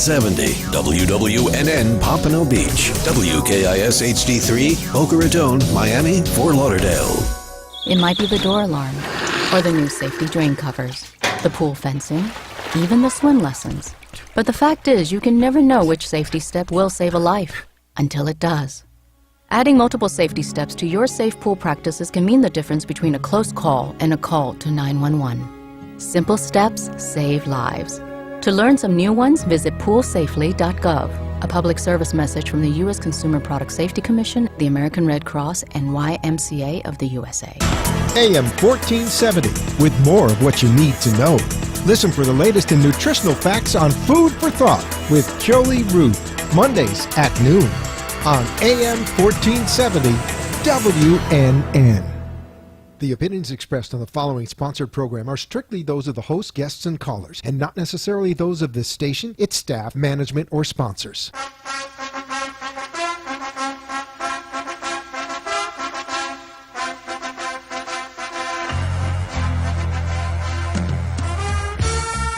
1470 WWNN Pompano Beach, WKIS HD3 Boca Raton, Miami, Fort Lauderdale. It might be the door alarm, or the new safety drain covers, the pool fencing, even the swim lessons. But the fact is, you can never know which safety step will save a life, until it does. Adding multiple safety steps to your safe pool practices can mean the difference between a close call and a call to 911. Simple steps save lives. To learn some new ones, visit poolsafely.gov, a public service message from the U.S. Consumer Product Safety Commission, the American Red Cross, and YMCA of the USA. AM 1470, with more of what you need to know. Listen for the latest in nutritional facts on Food for Thought with Jolie Ruth, Mondays at noon on AM 1470 WNN. The opinions expressed on the following sponsored program are strictly those of the host, guests, and callers, and not necessarily those of this station, its staff, management, or sponsors.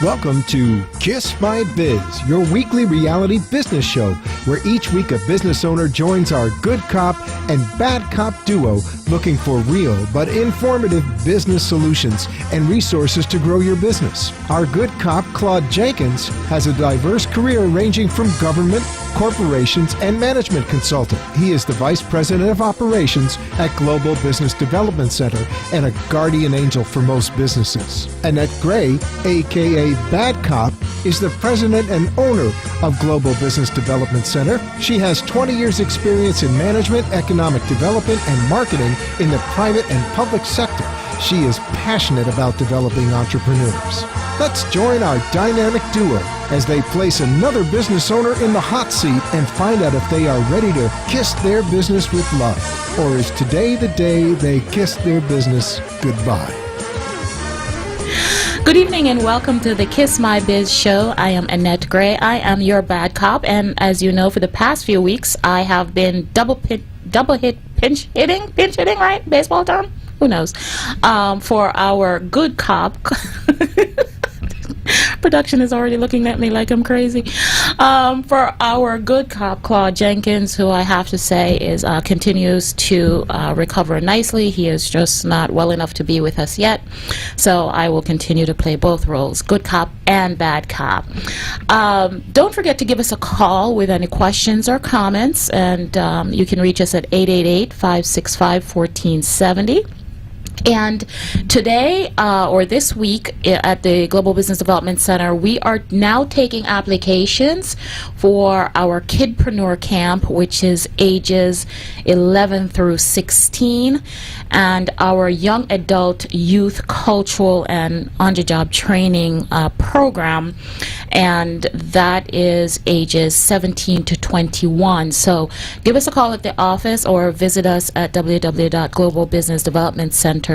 Welcome to Kiss My Biz, your weekly reality business show, where each week a business owner joins our good cop and bad cop duo looking for real but informative business solutions and resources to grow your business. Our good cop, Claude Jenkins, has a diverse career ranging from government, corporations, and management consultant. He is the Vice President of Operations at Global Business Development Center and a guardian angel for most businesses. Annette Gray, a.k.a. Bad Cop, is the President and owner of Global Business Development Center. She has 20 years experience in management, economic development, and marketing in the private and public sector. She is passionate about developing entrepreneurs. Let's join our dynamic duo as they place another business owner in the hot seat and find out if they are ready to kiss their business with love. Or is today the day they kiss their business goodbye? Good evening and welcome to the Kiss My Biz show. I am Annette Gray. I am your bad cop, and as you know, for the past few weeks, I have been pinch hitting, right? Baseball term? Who knows? For our good cop. Production is already looking at me like I'm crazy. For our good cop, Claude Jenkins, who I have to say is continues to recover nicely. He is just not well enough to be with us yet. So I will continue to play both roles, good cop and bad cop. Don't forget to give us a call with any questions or comments, and you can reach us at 888-565-1470. And today, or this week, at the Global Business Development Center, we are now taking applications for our Kidpreneur Camp, which is ages 11 through 16, and our Young Adult Youth Cultural and On-the-Job Training program, and that is ages 17 to 21. So give us a call at the office or visit us at www.globalbusinessdevelopmentcenter.com.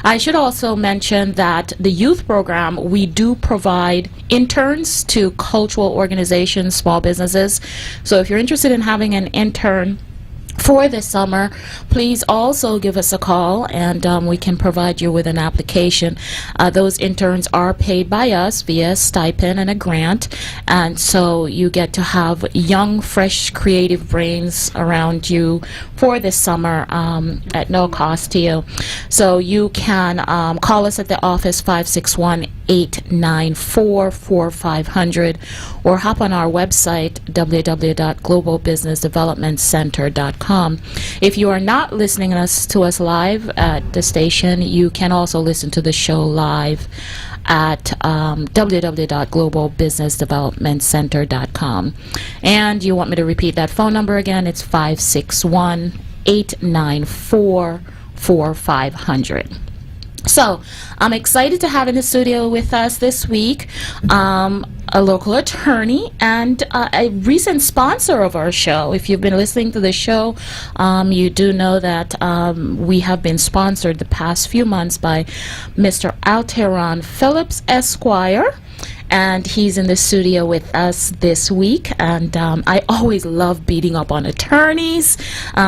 I should also mention that the youth program, we do provide interns to cultural organizations, small businesses. So if you're interested in having an intern for this summer, please also give us a call, and we can provide you with an application. Those interns are paid by us via stipend and a grant, and so you get to have young, fresh, creative brains around you for this summer at no cost to you. So you can call us at the office 561-894-4500 or hop on our website www.globalbusinessdevelopmentcenter.com. If you are not listening to us live at the station, you can also listen to the show live at www.globalbusinessdevelopmentcenter.com. And you want me to repeat that phone number again? It's 561-894-4500. So I'm excited to have in the studio with us this week a local attorney and a recent sponsor of our show. If you've been listening to the show, you do know that we have been sponsored the past few months by Mr. Alteron Phillips Esquire. and he's in the studio with us this week. And I always love beating up on attorneys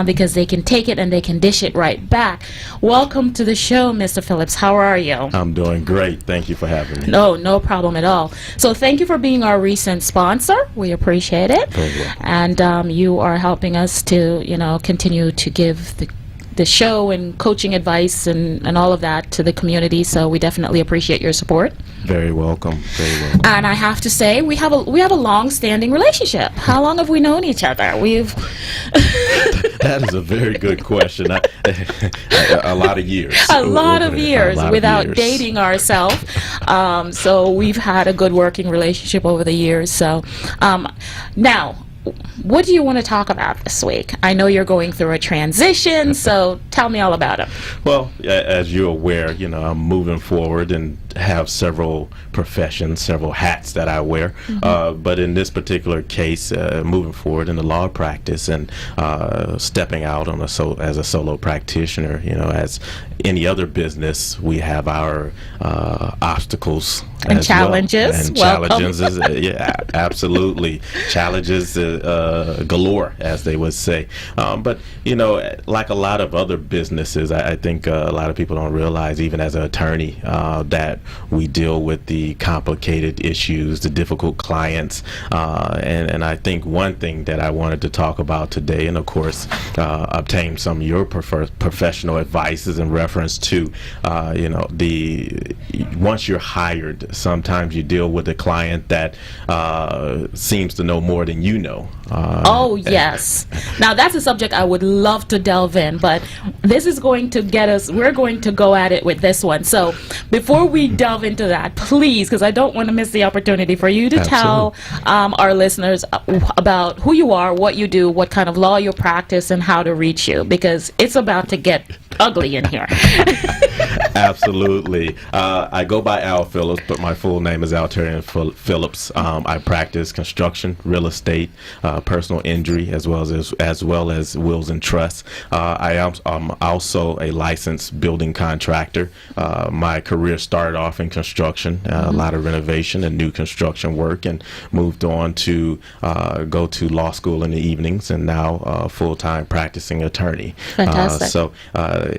because they can take it and they can dish it right back. Welcome to the show, Mr. Phillips. How are you? I'm doing great. Thank you for having me. No problem at all. So thank you for being our recent sponsor. We appreciate it. Very well. And you are helping us to, continue to give the show and coaching advice and all of that to the community. So we definitely appreciate your support. Very welcome. Very welcome. And I have to say, we have a long-standing relationship. How long have we known each other? That is a very good question. A lot of years. A lot of years without dating ourselves. So we've had a good working relationship over the years. So now, what do you want to talk about this week? I know you're going through a transition, so tell me all about it. Well, as you're aware, I'm moving forward and have several professions, several hats that I wear. But in this particular case, moving forward in the law practice and stepping out on as a solo practitioner, as any other business, we have our obstacles and challenges. Well. And challenges, yeah, absolutely. Challenges galore, as they would say. But, like a lot of other businesses, I think a lot of people don't realize, even as an attorney, that we deal with the complicated issues, the difficult clients. And I think one thing that I wanted to talk about today, and of course, obtain some of your professional advices in reference to, once you're hired, sometimes you deal with a client that seems to know more than you know. Oh, yes. Now, that's a subject I would love to delve in, but this is going to get us, we're going to go at it with this one. So before we delve into that, please, because I don't want to miss the opportunity for you to tell our listeners about who you are, what you do, what kind of law you practice, and how to reach you, because it's about to get ugly in here. Absolutely. I go by Al Phillips, but my full name is Alterian Phillips. I practice construction, real estate, personal injury, as well as wills and trusts. I am also a licensed building contractor. My career started off in construction, a lot of renovation and new construction work, and moved on to go to law school in the evenings, and now full-time practicing attorney. Fantastic. So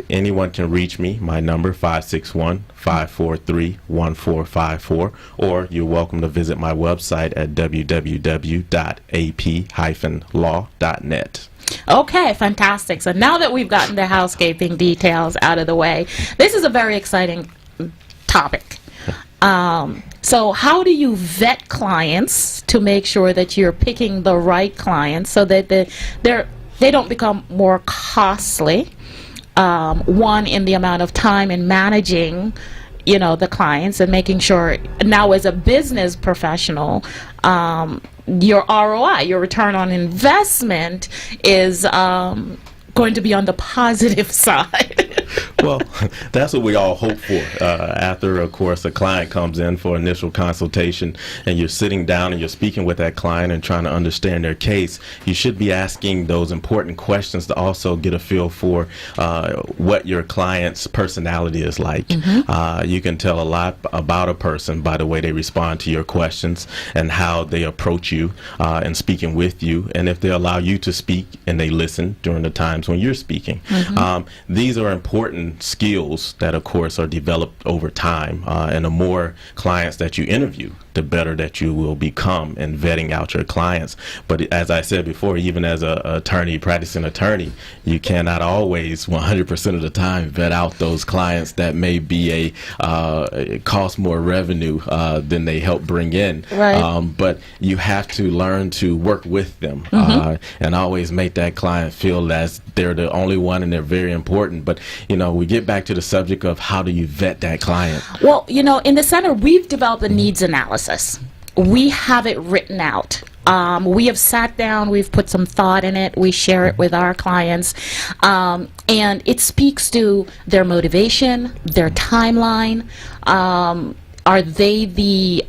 anyone can reach me. My number 561-543-1454, or you're welcome to visit my website at www.ap-law.net. Okay, fantastic. So now that we've gotten the housekeeping details out of the way, this is a very exciting topic. So how do you vet clients to make sure that you're picking the right clients so that they don't become more costly? One, in the amount of time in managing, the clients, and making sure now as a business professional, your ROI, your return on investment, is going to be on the positive side. Well, that's what we all hope for. After, of course, a client comes in for initial consultation and you're sitting down and you're speaking with that client and trying to understand their case, you should be asking those important questions to also get a feel for what your client's personality is like. You can tell a lot about a person by the way they respond to your questions and how they approach you and speaking with you, and if they allow you to speak and they listen during the times when you're speaking. These are important skills that, of course, are developed over time, and the more clients that you interview, the better that you will become in vetting out your clients. But as I said before, even as a practicing attorney, you cannot always 100% of the time vet out those clients that may be cost more revenue than they help bring in. Right. But you have to learn to work with them and always make that client feel as they're the only one and they're very important. But we get back to the subject of how do you vet that client? Well, in the center, we've developed a needs analysis. We have it written out. We have sat down, we've put some thought in it, we share it with our clients, and it speaks to their motivation, their timeline. Are they the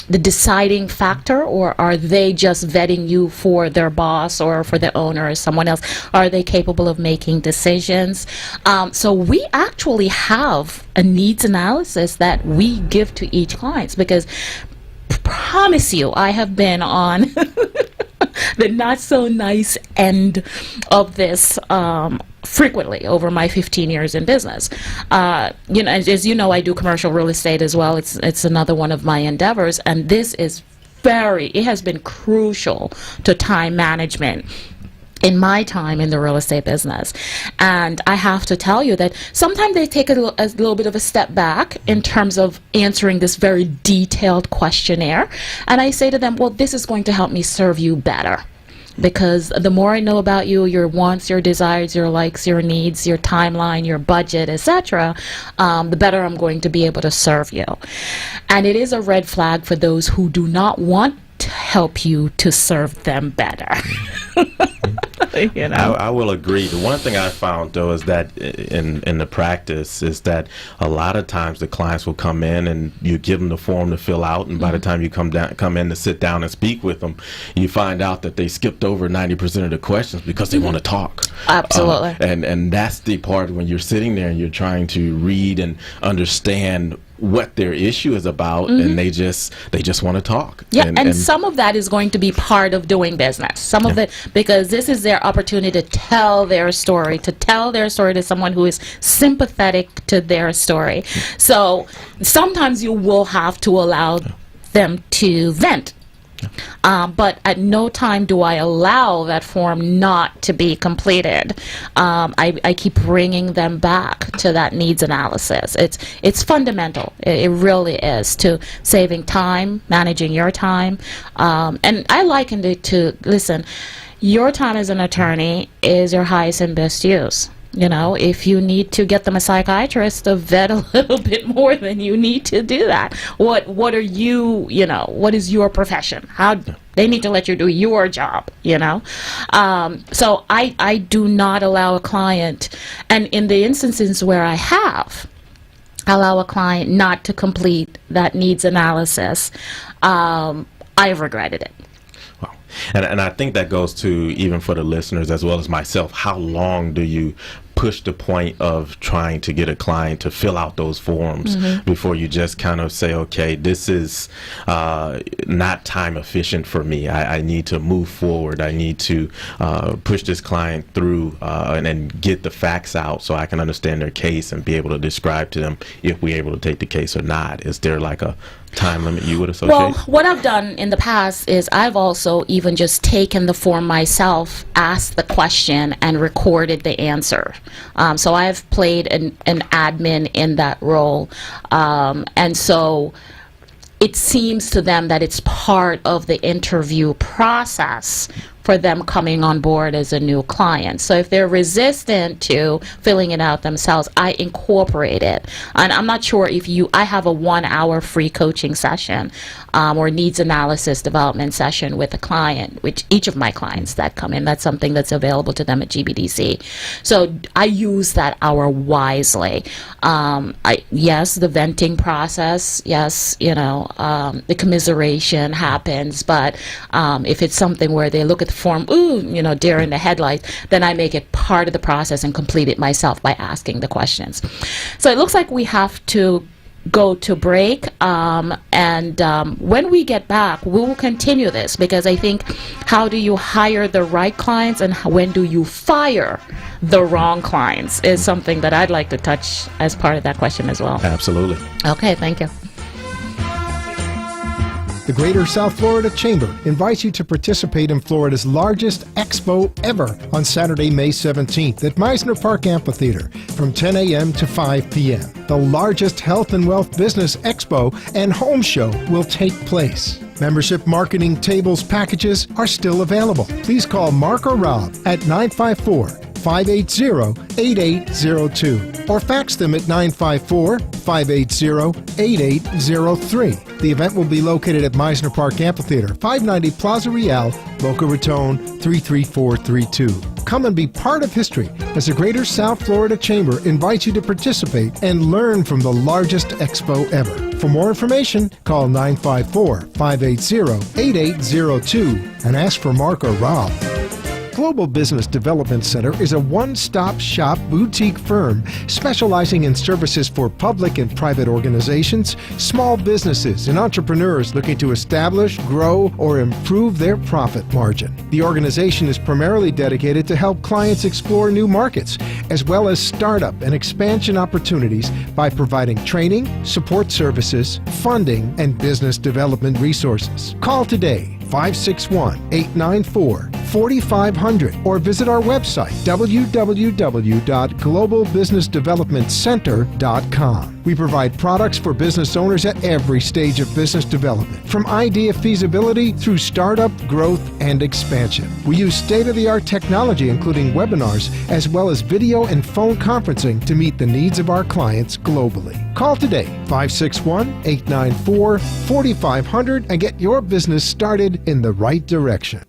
the deciding factor, or are they just vetting you for their boss or for the owner or someone else? Are they capable of making decisions? So we actually have a needs analysis that we give to each client, because promise you, I have been on the not so nice end of this frequently over my 15 years in business. As you know, I do commercial real estate as well. It's another one of my endeavors, and this is it has been crucial to time management in my time in the real estate business. And I have to tell you that sometimes they take a little bit of a step back in terms of answering this very detailed questionnaire. And I say to them, well, this is going to help me serve you better, because the more I know about you, your wants, your desires, your likes, your needs, your timeline, your budget, etc., the better I'm going to be able to serve you. And it is a red flag for those who do not want to help you to serve them better. I will agree. The one thing I found, though, is that in the practice is that a lot of times the clients will come in and you give them the form to fill out, and by the time you come in to sit down and speak with them, you find out that they skipped over 90% of the questions because they want to talk. Absolutely. And that's the part when you're sitting there and you're trying to read and understand what their issue is about, and they just want to talk. Yeah, and some of that is going to be part of doing business. Some of it, because this is their opportunity to tell their story to someone who is sympathetic to their story. So sometimes you will have to allow them to vent. But at no time do I allow that form not to be completed. I keep bringing them back to that needs analysis. It's fundamental. It really is, to saving time, managing your time. And I likened it to, listen, your time as an attorney is your highest and best use. If you need to get them a psychiatrist to vet a little bit more, then you need to do that. What are you, what is your profession? How they need to let you do your job, So I do not allow a client, and in the instances where I have, allow a client not to complete that needs analysis, I've regretted it. And I think that goes to, even for the listeners as well as myself, how long do you push the point of trying to get a client to fill out those forms before you just kind of say, okay, this is not time efficient for me. I need to move forward. I need to push this client through and get the facts out so I can understand their case and be able to describe to them if we're able to take the case or not. Is there like a time limit you would associate? Well, what I've done in the past is I've also even just taken the form myself, asked the question, and recorded the answer. So I've played an admin in that role. And so it seems to them that it's part of the interview process for them coming on board as a new client. So if they're resistant to filling it out themselves, I incorporate it. And I'm not sure if I have a 1-hour free coaching session or needs analysis development session with a client, which each of my clients that come in, that's something that's available to them at GBDC. So I use that hour wisely. Yes, the venting process, yes, the commiseration happens, but if it's something where they look at the form, deer in the headlights, then I make it part of the process and complete it myself by asking the questions. So it looks like we have to go to break, and when we get back, we will continue this, because I think how do you hire the right clients and when do you fire the wrong clients is something that I'd like to touch as part of that question as well. Absolutely. Okay, thank you. The Greater South Florida Chamber invites you to participate in Florida's largest expo ever on Saturday, May 17th at Meisner Park Amphitheater from 10 a.m. to 5 p.m. The largest health and wealth business expo and home show will take place. Membership marketing tables packages are still available. Please call Mark or Rob at 954 954-580-8802 or fax them at 954-580-8803. The event will be located at Meisner Park Amphitheater, 590 Plaza Real, Boca Raton 33432. Come and be part of history as the Greater South Florida Chamber invites you to participate and learn from the largest expo ever. For more information, call 954-580-8802 and ask for Mark or Rob. Global Business Development Center is a one-stop shop boutique firm specializing in services for public and private organizations, small businesses, and entrepreneurs looking to establish, grow, or improve their profit margin. The organization is primarily dedicated to help clients explore new markets, as well as startup and expansion opportunities by providing training, support services, funding, and business development resources. Call today, 561-894-4500, or visit our website, www.globalbusinessdevelopmentcenter.com. We provide products for business owners at every stage of business development, from idea feasibility through startup, growth, and expansion. We use state-of-the-art technology, including webinars, as well as video and phone conferencing to meet the needs of our clients globally. Call today, 561-894-4500, and get your business started in the right direction.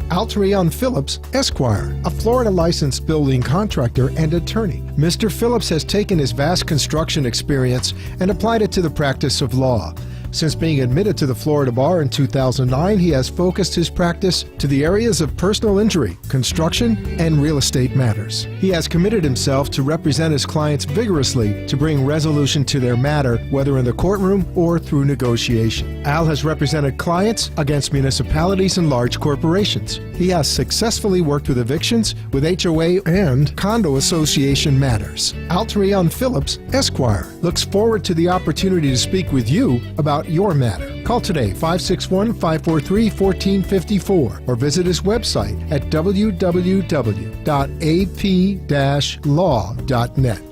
Alterion Phillips, Esquire, a Florida licensed building contractor and attorney. Mr. Phillips has taken his vast construction experience and applied it to the practice of law. Since being admitted to the Florida bar in 2009, he has focused his practice to the areas of personal injury, construction, and real estate matters. He has committed himself to represent his clients vigorously to bring resolution to their matter, whether in the courtroom or through negotiation. Al has represented clients against municipalities and large corporations. He has successfully worked with evictions, with HOA and condo association matters. Alterion Phillips, Esquire, looks forward to the opportunity to speak with you about your matter. Call today, 561-543-1454, or visit his website at www.ap-law.net.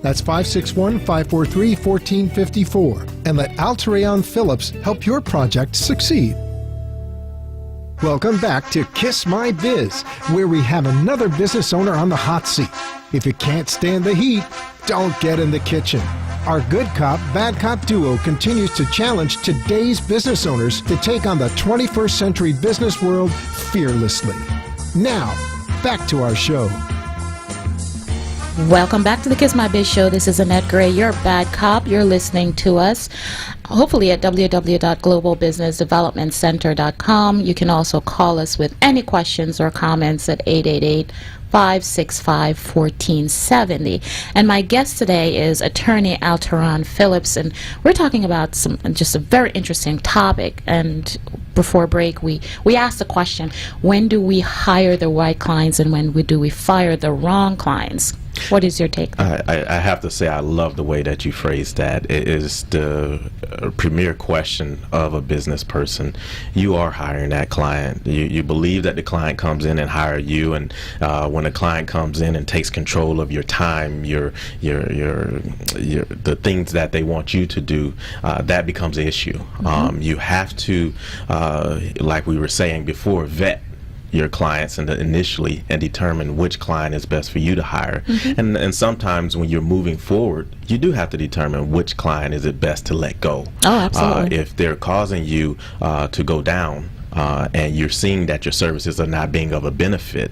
That's 561-543-1454. And let Alterion Phillips help your project succeed. Welcome back to Kiss My Biz, where we have another business owner on the hot seat. If you can't stand the heat, don't get in the kitchen. Our good cop, bad cop duo continues to challenge today's business owners to take on the 21st century business world fearlessly. Now, back to our show. Welcome back to the Kiss My Biz show. This is Annette Gray, your bad cop. You're listening to us hopefully at www.globalbusinessdevelopmentcenter.com. You can also call us with any questions or comments at 888-565-1470. And my guest today is attorney Alterion Phillips, and we're talking about just a very interesting topic. And before break, we asked the question, when do we hire the right clients and when do we fire the wrong clients? What is your take? I have to say I love the way that you phrased that. It is the premier question of a business person. You are hiring that client. You believe that the client comes in and hire you, and when a client comes in and takes control of your time, the things that they want you to do, that becomes an issue. Mm-hmm. You have to, like we were saying before, vet your clients initially and determine which client is best for you to hire. Mm-hmm. And sometimes when you're moving forward, you do have to determine which client is it best to let go. Oh, absolutely. If they're causing you to go down, and you're seeing that your services are not being of a benefit,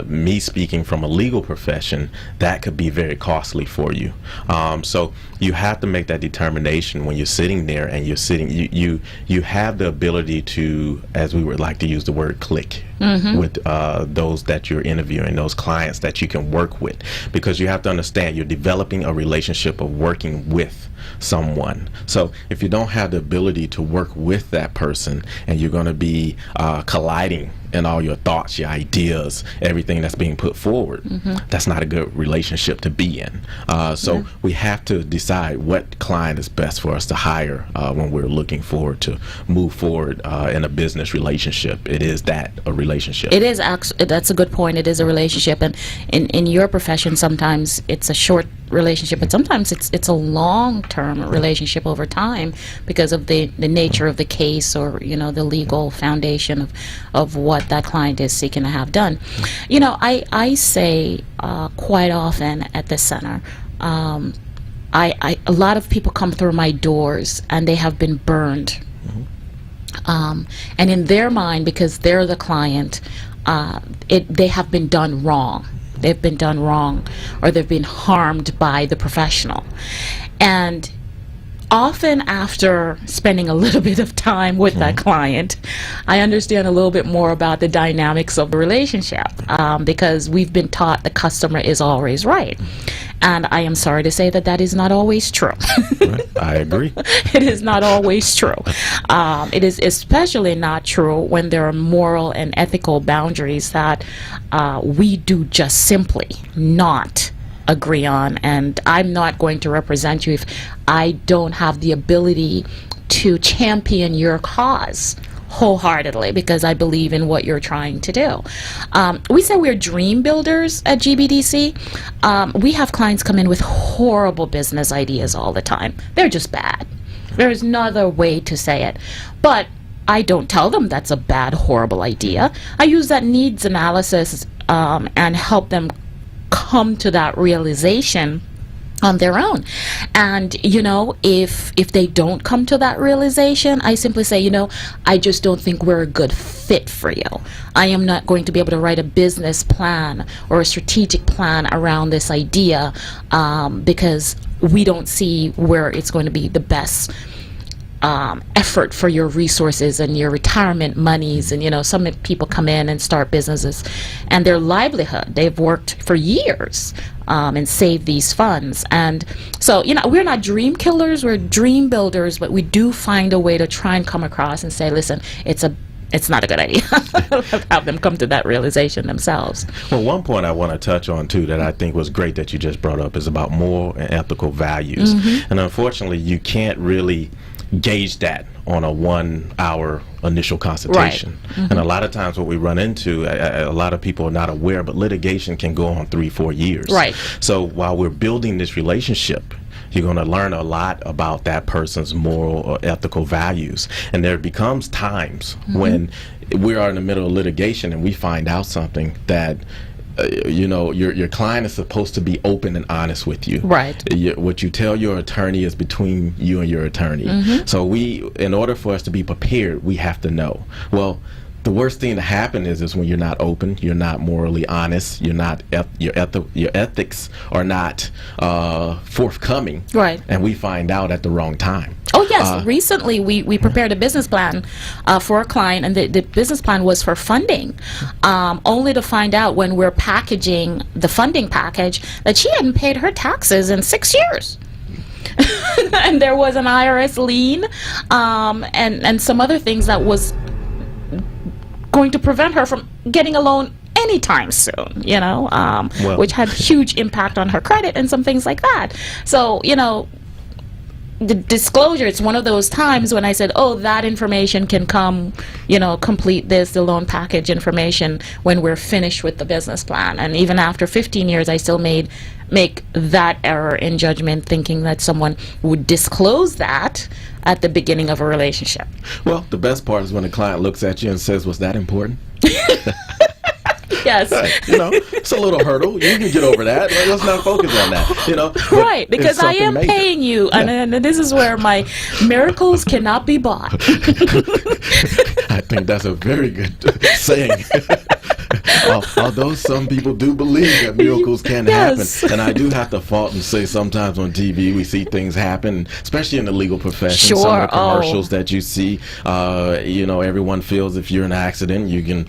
me speaking from a legal profession, that could be very costly for you. So you have to make that determination when you're sitting there and you have the ability to, as we would like to use the word, click. Mm-hmm. with those that you're interviewing, those clients that you can work with, because you have to understand you're developing a relationship of working with someone. So if you don't have the ability to work with that person and you're going to be colliding in all your thoughts, your ideas, everything that's being put forward, mm-hmm. that's not a good relationship to be in. So we have to decide what client is best for us to hire when we're looking forward to move forward in a business relationship. It is that a relationship relationship. It is that's a good point. It is a relationship, and in your profession, sometimes it's a short relationship, but sometimes it's a long-term relationship over time because of the nature of the case, or the legal foundation of what that client is seeking to have done. I say quite often at the center, a lot of people come through my doors and they have been burned. And in their mind, because they're the client, they have been done wrong. They've been done wrong, or they've been harmed by the professional. And often after spending a little bit of time with that client, I understand a little bit more about the dynamics of the relationship, because we've been taught the customer is always right. And I am sorry to say that is not always true. Right. I agree. It is not always true. It is especially not true when there are moral and ethical boundaries that we do just simply not agree on. And I'm not going to represent you if I don't have the ability to champion your cause wholeheartedly, because I believe in what you're trying to do. We say we're dream builders at GBDC. We have clients come in with horrible business ideas all the time. They're just bad. There is no other way to say it. But I don't tell them that's a bad, horrible idea. I use that needs analysis and help them come to that realization on their own. And if they don't come to that realization, I simply say, I just don't think we're a good fit for you. I am not going to be able to write a business plan or a strategic plan around this idea, because we don't see where it's going to be the best effort for your resources and your retirement monies. And some people come in and start businesses, and their livelihood, they've worked for years and saved these funds. And so we're not dream killers, we're dream builders, but we do find a way to try and come across and say, listen, it's not a good idea. Have them come to that realization themselves. Well, one point I want to touch on too that I think was great that you just brought up is about moral and ethical values. And unfortunately, you can't really gauge that on a 1 hour initial consultation. Right. And a lot of times what we run into, a lot of people are not aware, but litigation can go on 3-4 years. Right. So while we're building this relationship, you're going to learn a lot about that person's moral or ethical values. And there becomes times when we are in the middle of litigation and we find out something that your client is supposed to be open and honest with you. Right. What you tell your attorney is between you and your attorney. So in order for us to be prepared, we have to know. Well, the worst thing to happen is when you're not open, you're not morally honest, you're not your ethics are not forthcoming. Right. And we find out at the wrong time. Oh yes, recently we prepared a business plan for a client, and the business plan was for funding, only to find out when we're packaging the funding package that she hadn't paid her taxes in 6 years. And there was an IRS lien and some other things that was going to prevent her from getting a loan anytime soon, which had huge impact on her credit and some things like that. So, the disclosure, it's one of those times when I said, that information can come, complete the loan package information when we're finished with the business plan. And even after 15 years, I still make that error in judgment, thinking that someone would disclose that at the beginning of a relationship. Well, the best part is when a client looks at you and says, was that important? Yes. It's a little hurdle. You can get over that. Let's not focus on that. Right, because I am paying you, and this is where my miracles cannot be bought. I think that's a very good saying. Although some people do believe that miracles can happen. And I do have to fault and say sometimes on TV we see things happen, especially in the legal profession. Sure. Some of the commercials that you see, everyone feels if you're in an accident, you can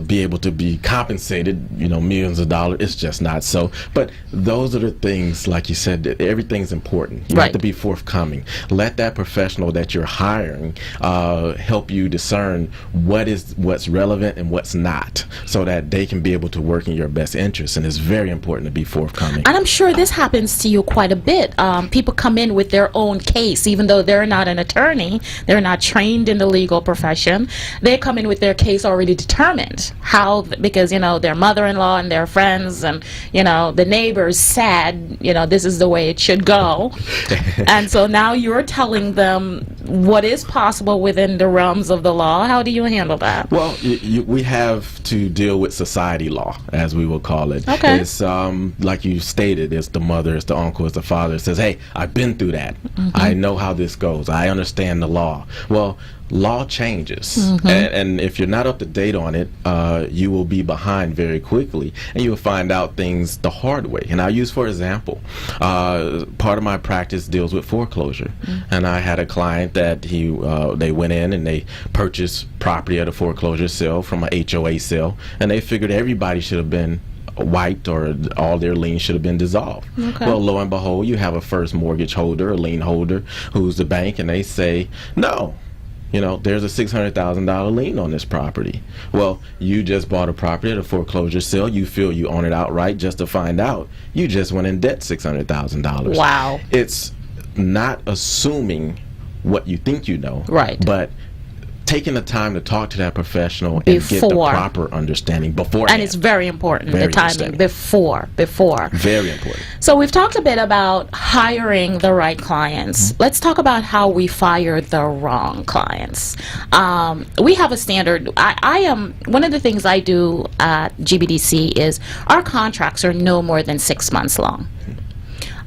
be able to be compensated, millions of dollars. It's just not so. But those are the things, like you said, everything's important. You have to be forthcoming. Let that professional that you're hiring help you discern what's relevant and what's not. so that they can be able to work in your best interest. And it's very important to be forthcoming. And I'm sure this happens to you quite a bit. People come in with their own case, even though they're not an attorney, they're not trained in the legal profession. They come in with their case already determined. Because, their mother-in-law and their friends and, the neighbors said, this is the way it should go. And so now you're telling them what is possible within the realms of the law. How do you handle that? Well, we have to deal with society law, as we will call it. Okay. It's like you stated, it's the mother, it's the uncle, it's the father. It says, hey, I've been through that. I know how this goes. I understand the law. Well, law changes, and if you're not up to date on it, you will be behind very quickly, and you'll find out things the hard way. And I'll use, for example, part of my practice deals with foreclosure, and I had a client that they went in and they purchased property at a foreclosure sale from an HOA sale, and they figured everybody should have been wiped or all their liens should have been dissolved. Okay. Well, lo and behold, you have a first mortgage holder, a lien holder, who's the bank, and they say, no, there's a $600,000 lien on this property. Well, you just bought a property at a foreclosure sale. You feel you own it outright, just to find out you just went in debt $600,000. Wow. It's not assuming what you think you know, right? But taking the time to talk to that professional and get the proper understanding beforehand. And it's very important, the timing before. Very important. So we've talked a bit about hiring the right clients. Let's talk about how we fire the wrong clients. We have a standard. I am one of the things I do at GBDC is our contracts are no more than 6 months long.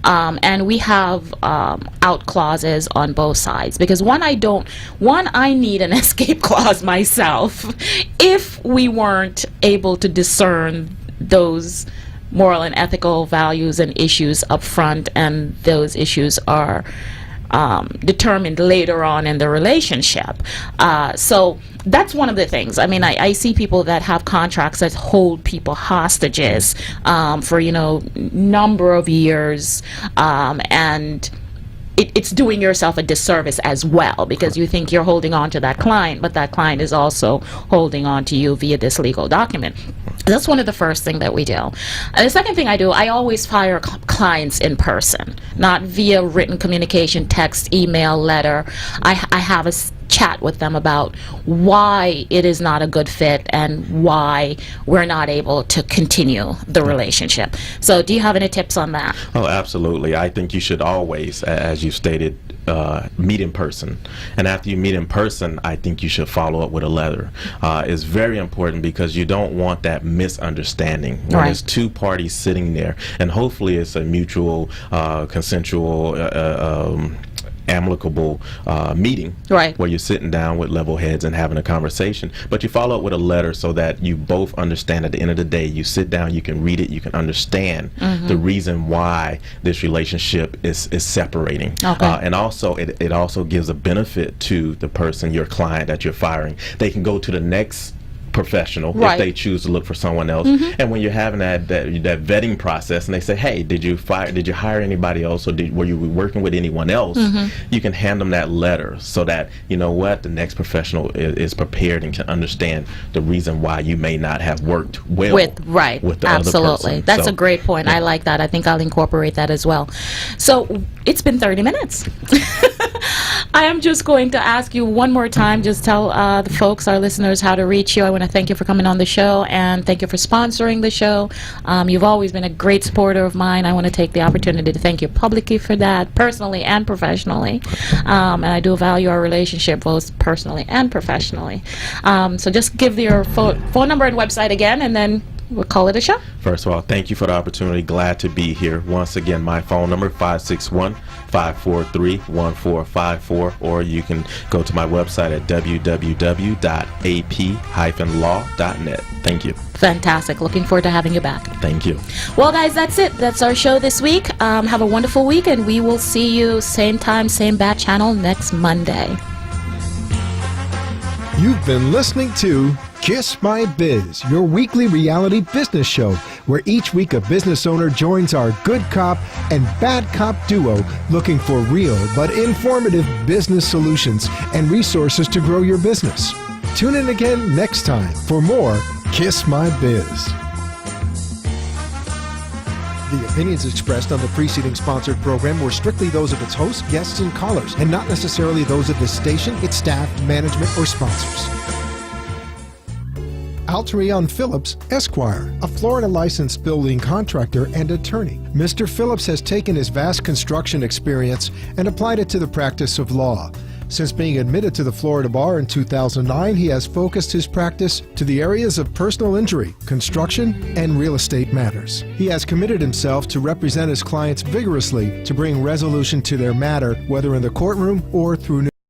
And we have out clauses on both sides, because I need an escape clause myself if we weren't able to discern those moral and ethical values and issues up front, and those issues are determined later on in the relationship. So that's one of the things. I mean, I see people that have contracts that hold people hostages for, number of years, and it's doing yourself a disservice as well, because you think you're holding on to that client, but that client is also holding on to you via this legal document. That's one of the first things that we do. And the second thing I do, I always fire clients in person, not via written communication, text, email, letter. I have a chat with them about why it is not a good fit and why we're not able to continue the relationship. So do you have any tips on that? Oh, absolutely. I think you should always, as you stated, meet in person. And after you meet in person, I think you should follow up with a letter. It's very important, because you don't want that misunderstanding when there's two parties sitting there, and hopefully it's a mutual, consensual, amicable meeting, where you're sitting down with level heads and having a conversation, but you follow up with a letter so that you both understand at the end of the day, you sit down, you can read it, you can understand the reason why this relationship is separating. And also it also gives a benefit to the person, your client that you're firing. They can go to the next professional if they choose to look for someone else. And when you're having that vetting process, and they say, hey, did you hire anybody else, or were you working with anyone else, you can hand them that letter so that the next professional is prepared and can understand the reason why you may not have worked well with the other person. That's a great point. I like that. I think I'll incorporate that as well. So it's been 30 minutes. I am just going to ask you one more time, just tell the folks, our listeners, how to reach you. I want to thank you for coming on the show, and thank you for sponsoring the show. You've always been a great supporter of mine. I want to take the opportunity to thank you publicly for that, personally and professionally. And I do value our relationship both personally and professionally. So just give your phone number and website again, and then we'll call it a show. First of all, thank you for the opportunity. Glad to be here. Once again, my phone number, 561-543-1454, or you can go to my website at www.ap-law.net. Thank you. Fantastic. Looking forward to having you back. Thank you. Well, guys, that's it. That's our show this week. Have a wonderful week, and we will see you same time, same bat channel next Monday. You've been listening to Kiss My Biz, your weekly reality business show, where each week a business owner joins our good cop and bad cop duo looking for real but informative business solutions and resources to grow your business. Tune in again next time for more Kiss My Biz. The opinions expressed on the preceding sponsored program were strictly those of its hosts, guests, and callers, and not necessarily those of this station, its staff, management, or sponsors. Alterion Phillips, Esquire, a Florida licensed building contractor and attorney. Mr. Phillips has taken his vast construction experience and applied it to the practice of law. Since being admitted to the Florida bar in 2009, he has focused his practice to the areas of personal injury, construction, and real estate matters. He has committed himself to represent his clients vigorously to bring resolution to their matter, whether in the courtroom or through